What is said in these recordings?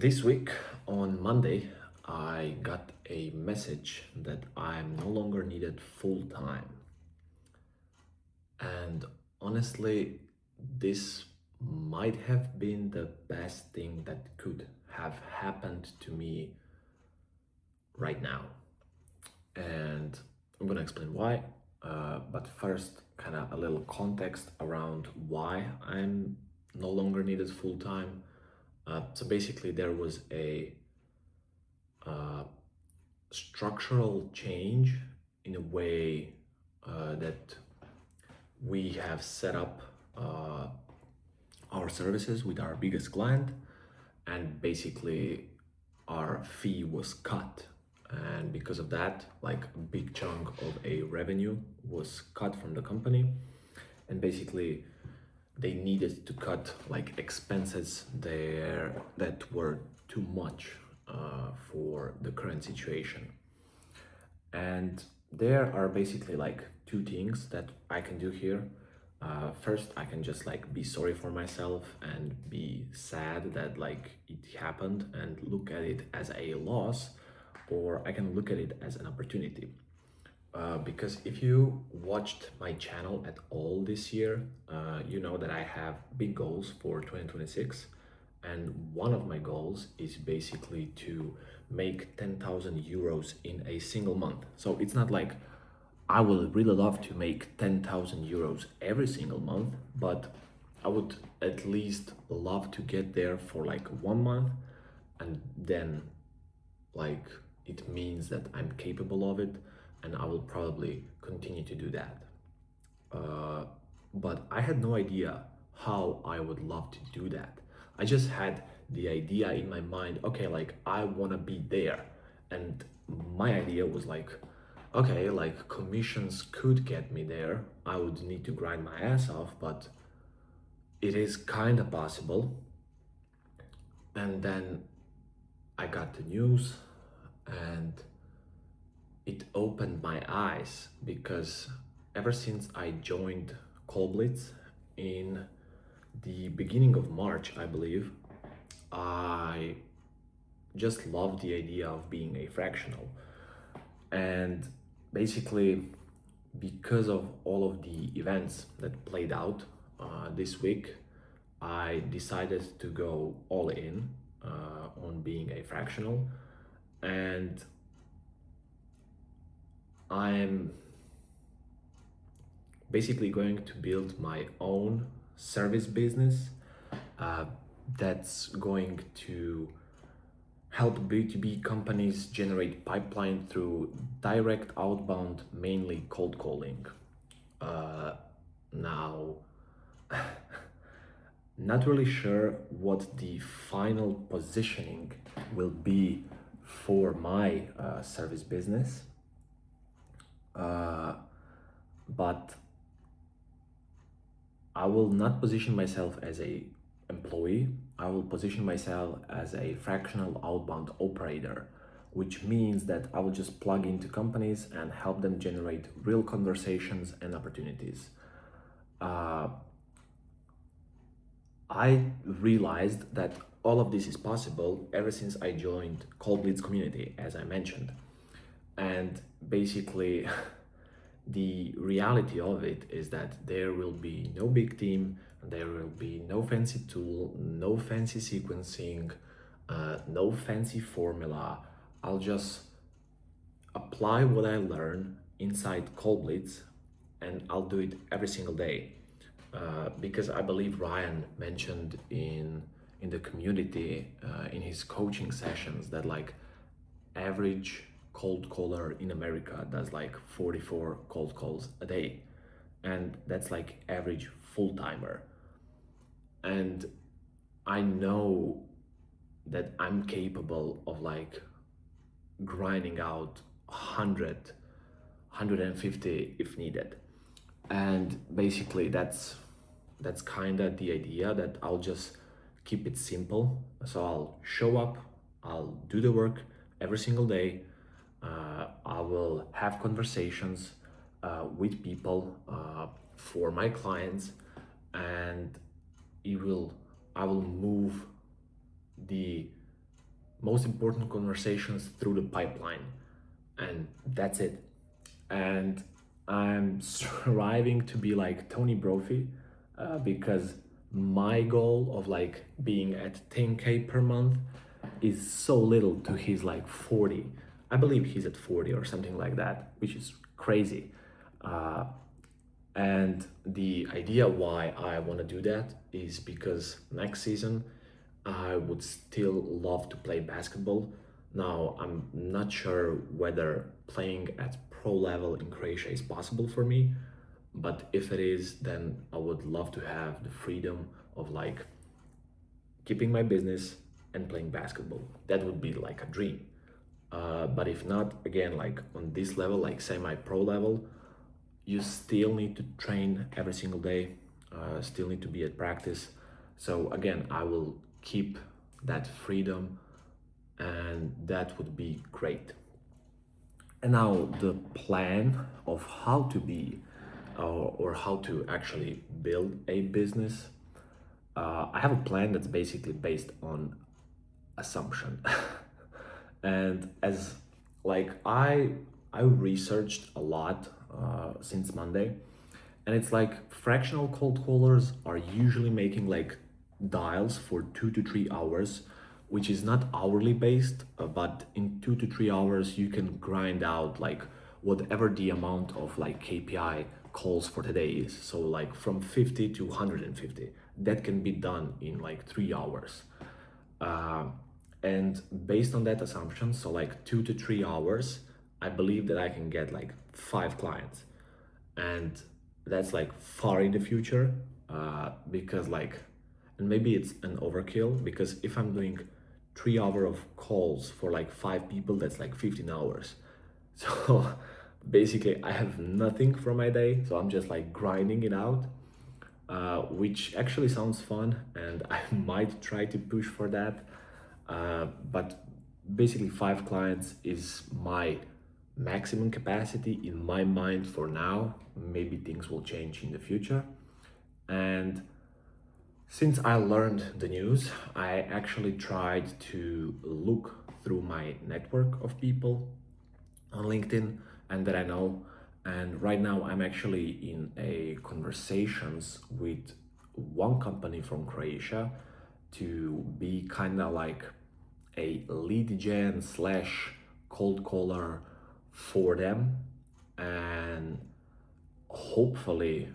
This week on Monday, I got a message that I'm no longer needed full time. And honestly, this might have been the best thing that could have happened to me right now. And I'm gonna explain why. But first, kind of a little context around why I'm no longer needed full time. So basically, there was a uh, structural change in a way that we have set up our services with our biggest client, and basically our fee was cut. And because of that, like a big chunk of a revenue was cut from the company, and basically they needed to cut like expenses there that were too much for the current situation. And there are basically like two things that I can do here. First, I can just like be sorry for myself and be sad that like it happened and look at it as a loss, or I can look at it as an opportunity. Because if you watched my channel at all this year, you know that I have big goals for 2026. And one of my goals is basically to make 10,000 euros in a single month. So it's not like I would really love to make 10,000 euros every single month, but I would at least love to get there for like 1 month, and then like it means that I'm capable of it, and I will probably continue to do that. Uh, but I had no idea how I would love to do that. I just had the idea in my mind, okay, like I want to be there. And my idea was like, okay, like commissions could get me there. I would need to grind my ass off, but it is kind of possible. And then I got the news, and it opened my eyes because ever since I joined Colblitz in the beginning of March, I believe, I just loved the idea of being a fractional. And basically, because of all of the events that played out this week, I decided to go all in on being a fractional. And I'm basically going to build my own service business uh, that's going to help B2B companies generate pipeline through direct outbound, mainly cold calling. Uh, Now, not really sure what the final positioning will be for my service business, uh, but I will not position myself as a employee. I will position myself as a fractional outbound operator, which means that I will just plug into companies and help them generate real conversations and opportunities. Uh, I realized that all of this is possible ever since I joined Cold Blitz community, as I mentioned. And basically, the reality of it is that there will be no big team, there will be no fancy tool, no fancy sequencing, no fancy formula. I'll just apply what I learn inside Colblitz, and I'll do it every single day. Because I believe Ryan mentioned in the community in his coaching sessions that like average cold caller in America does like 44 cold calls a day, and that's like average full timer. And I know that I'm capable of like grinding out 100, if needed. And basically that's kind of the idea, that I'll just keep it simple. So I'll show up, I'll do the work every single day. I will have conversations with people for my clients, and it will I will move the most important conversations through the pipeline, and that's it. And I'm striving to be like Tony Brophy, because my goal of like being at 10K per month is so little to his like 40. I believe he's at 40 or something like that, which is crazy. Uh, and the idea why I want to do that is because next season I would still love to play basketball. Now, I'm not sure whether playing at pro level in Croatia is possible for me, but if it is, then I would love to have the freedom of like keeping my business and playing basketball. That would be like a dream. But if not, again, like on this level, like semi pro level, you still need to train every single day, still need to be at practice. So again, I will keep that freedom, and that would be great. And now the plan of how to be or how to actually build a business. I have a plan that's basically based on assumption. And as like I researched a lot since Monday, and it's like fractional cold callers are usually making like dials for 2 to 3 hours, which is not hourly based, but in 2 to 3 hours you can grind out like whatever the amount of like KPI calls for today is. So like from 50 to 150, that can be done in like 3 hours. Uh, and based on that assumption, so like 2 to 3 hours, I believe that I can get like 5 clients. And that's like far in the future, because like, and maybe it's an overkill because if I'm doing 3 hours of calls for like 5 people, that's like 15 hours. So basically, I have nothing from my day. So I'm just like grinding it out, which actually sounds fun, and I might try to push for that. But basically, 5 clients is my maximum capacity in my mind for now. Maybe things will change in the future. And since I learned the news, I actually tried to look through my network of people on LinkedIn and that I know. And right now I'm actually in a conversations with one company from Croatia to be kind of like a lead gen slash cold caller for them, and hopefully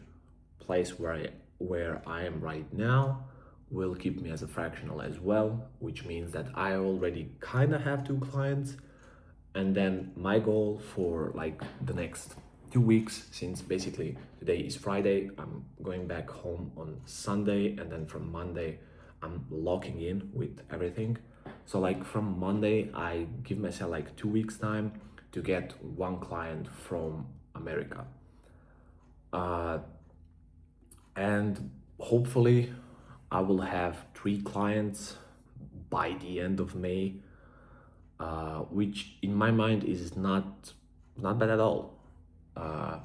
place where I am right now will keep me as a fractional as well, which means that I already kind of have 2 clients. And then my goal for like the next 2 weeks, since basically today is Friday, I'm going back home on Sunday, and then from Monday I'm locking in with everything. So like from Monday I give myself like 2 weeks time to get one client from America. uh, and hopefully I will have 3 clients by the end of May, which in my mind is not bad at all. Uh,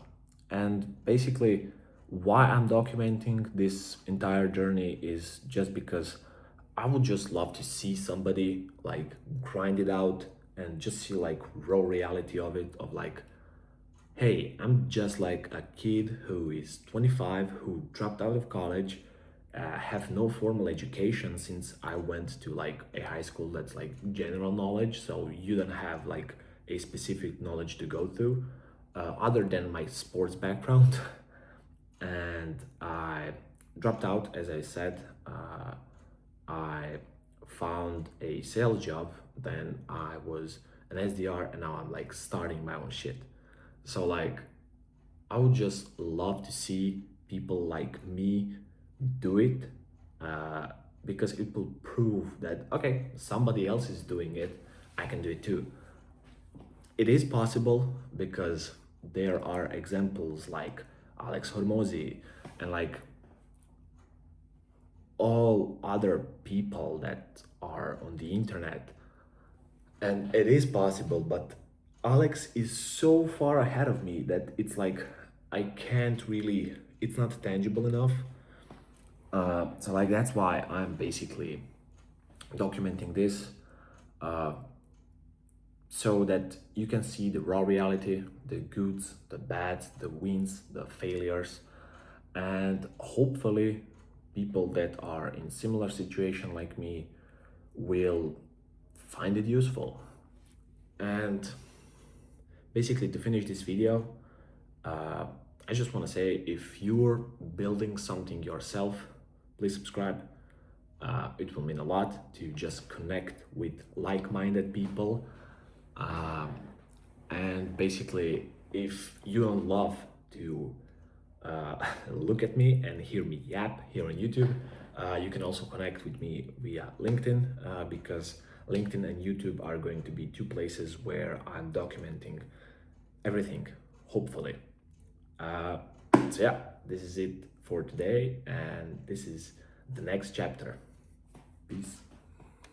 and basically, why I'm documenting this entire journey is just because I would just love to see somebody like grind it out and just see like raw reality of it, of like, hey, I'm just like a kid who is 25, who dropped out of college, have no formal education since I went to like a high school that's like general knowledge, so you don't have like a specific knowledge to go through, other than my sports background. And I dropped out, as I said. I found a sales job, then I was an SDR, and now I'm like starting my own shit. So like I would just love to see people like me do it, uh, because it will prove that okay, somebody else is doing it, I can do it too. It is possible because there are examples like Alex Hormozy and like all other people that are on the internet, and it is possible, but Alex is so far ahead of me that it's like I can't really, it's not tangible enough. So like that's why I'm basically documenting this. uh, so that you can see the raw reality, the goods, the bads, the wins, the failures, and hopefully people that are in similar situation like me will find it useful. And basically, to finish this video, uh, I just want to say, if you're building something yourself, please subscribe. It will mean a lot to just connect with like-minded people. Um, and basically, if you don't love to look at me and hear me yap here on YouTube, you can also connect with me via LinkedIn, because LinkedIn and YouTube are going to be two places where I'm documenting everything, hopefully. Uh, so yeah, this is it for today, and this is the next chapter. Peace.